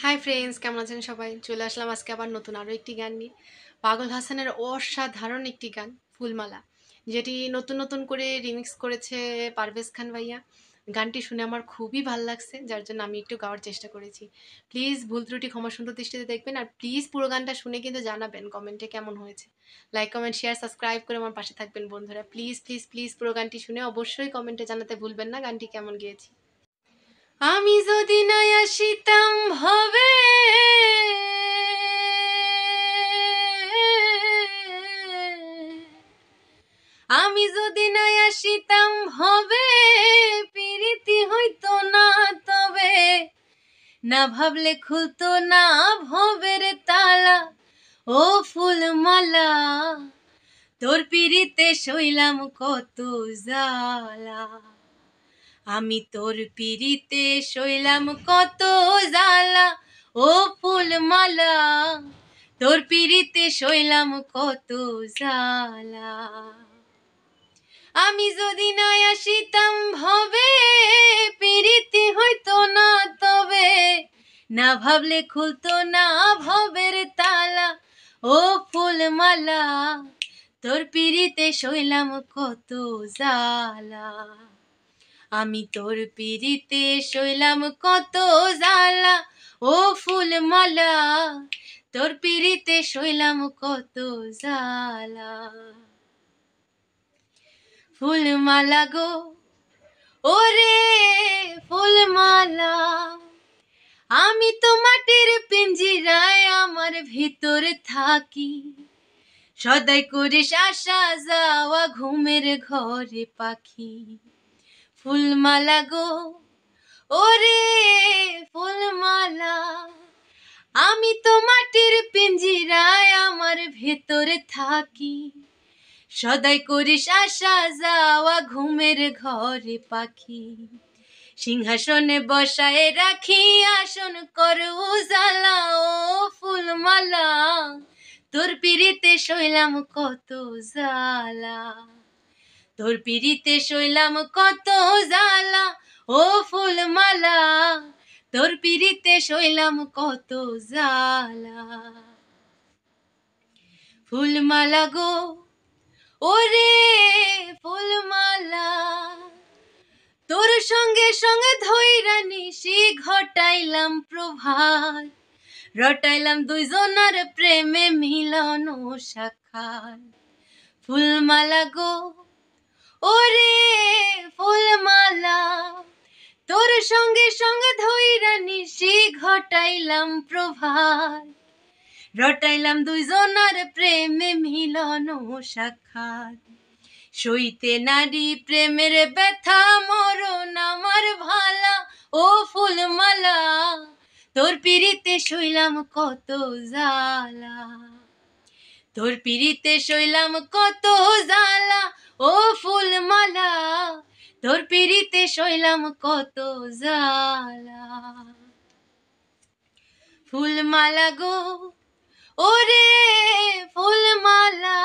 Hi friends, কেমন আছেন সবাই? চলে আসলাম আজকে আবার নতুন আরও একটি গান নিয়ে। পাগল হাসানের অসাধারণ একটি গান ফুলমালা, যেটি নতুন নতুন করে রিমিক্স করেছে পারভেজ খান ভাইয়া। গানটি শুনে আমার খুবই ভাল লাগছে, যার জন্য আমি একটু গাওয়ার চেষ্টা করেছি। প্লিজ ভুল ত্রুটি ক্ষমা সুন্দর দৃষ্টিতে দেখবেন, আর প্লিজ পুরো গানটা শুনে কিন্তু জানাবেন কমেন্টে কেমন হয়েছে। লাইক, কমেন্ট, শেয়ার, সাবস্ক্রাইব করে আমার পাশে থাকবেন বন্ধুরা। প্লিজ প্লিজ প্লিজ পুরো গানটি শুনে অবশ্যই কমেন্টে জানাতে ভুলবেন না গানটি কেমন গেয়েছি। আমি যদি নাই আসিতাম ভবে, আমি যদি নাই আসিতাম ভবে, প্রীতি হইতো না তবে, না ভাবলে খুলতো না ভবের তালা। ও ফুলমালা, তোর পিরিতে শৈলাম কত জ্বালা। আমি তোর পিরিতে শৈলাম কত জ্বালা। ও ফুলমালা, তোর পিরিতে শৈলাম কত জ্বালা। আমি যদি নাই আসিতাম ভবে, পিরিতি হইতো না তবে, না ভাবলে খুলতো না ভবের তালা। ও ফুলমালা, তোর পিরিতে শৈলাম কত জ্বালা। আমি তোর পিরিতে শৈলাম কত জ্বালা। ও ফুলমালা, তোর পিরিতে শৈলাম কত জ্বালা। ফুলমালা গো, ওরে ফুলমালা, আমি তো মাটির পিঞ্জিরায় আমার ভিতরে থাকি। সদাই করিস আসা যাওয়া ঘুমের ঘরে পাখি। ফুলমালা গো, ওরে ফুলমালা, আমি তো মাটির পিঞ্জিরায় আমার ভেতরে থাকি। সদাই করিস আসা যাওয়া ঘুমের ঘরে পাখি। সিংহাসনে বসায় রাখি আসন কর উজালা। ও ফুলমালা, তোর পিরিতে শৈলাম কত জ্বালা। তোর পিরিতে শৈলাম কত জ্বালা। ও ফুলমালা, তোর পিরিতে শৈলাম কত জ্বালা। ফুলমালা গো, ওরে ফুলমালা, তোর সঙ্গে সঙ্গে ধইরা নিশি ঘটাইলাম প্রভাত। রটাইলাম দুইজনার প্রেমে মিলন ও সাক্ষাৎ। ফুলমালা গো, ওরে ফুলমালা, তোর সঙ্গে সঙ্গে ধইরা নিশি ঘটাইলাম প্রভাত। রটাইলাম দুইজনার প্রেমে মিলন ও সাক্ষাৎ। সইতে নারী প্রেমের ব্যথা মরণ আমার ভালা। ও ফুলমালা, তোর পিরিতে শৈলাম কত জ্বালা। তোর পিরিতে শৈলাম কত জ্বালা। ও ফুলমালা, তোর পিরিতে শৈলাম কত জ্বালা। ফুলমালা গো, ওরে ফুলমালা,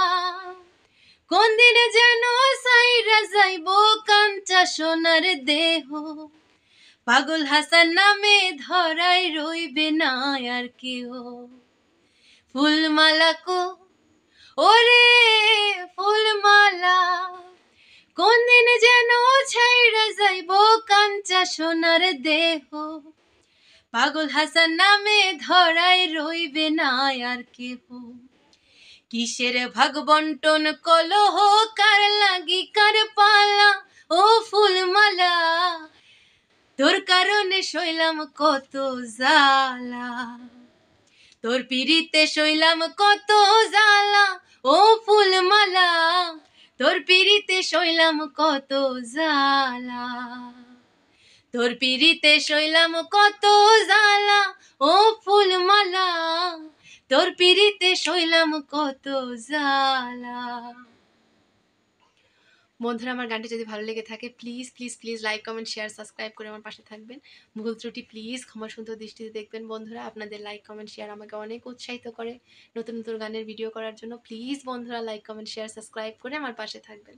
কোন দিনে যেন সাইরা যাইব কাঞ্চা সোনার দেহ। পাগল হাসান নামে ধরাই রইবে না আর কেউ। ফুলমালা কো, ওরে ফুলমালা, কোন দিন যেন ছাইরা যাইব কাঞ্চা সোনার দেহ। পাগল হাসান নামে ধরাই রইবে না আর কেহ। কিসের ভাগ বন্টন কলহ, কার লাগি কার পালা। ও ফুলমালা, তোর কারণে শৈলাম কত জ্বালা। তোর পিরিতে শৈলাম কত জ্বালা। ও ফুলমালা, তোর পিরিতে শৈলাম কত জ্বালা। তোর পিরিতে শৈলাম কত জ্বালা। ও ফুলমালা, তোর পিরিতে শৈলাম কত জ্বালা। বন্ধুরা, আমার গানটি যদি ভালো লেগে থাকে please please please like, comment, share, subscribe করে আমার পাশে থাকবেন। ভুল ত্রুটি প্লিজ ক্ষমা সুন্দর দৃষ্টিতে দেখবেন বন্ধুরা। আপনাদের লাইক, কমেন্ট, শেয়ার আমাকে অনেক উৎসাহিত করে নতুন নতুন গানের ভিডিও করার জন্য। প্লিজ বন্ধুরা, লাইক, কমেন্ট, শেয়ার, সাবস্ক্রাইব করে আমার পাশে থাকবেন।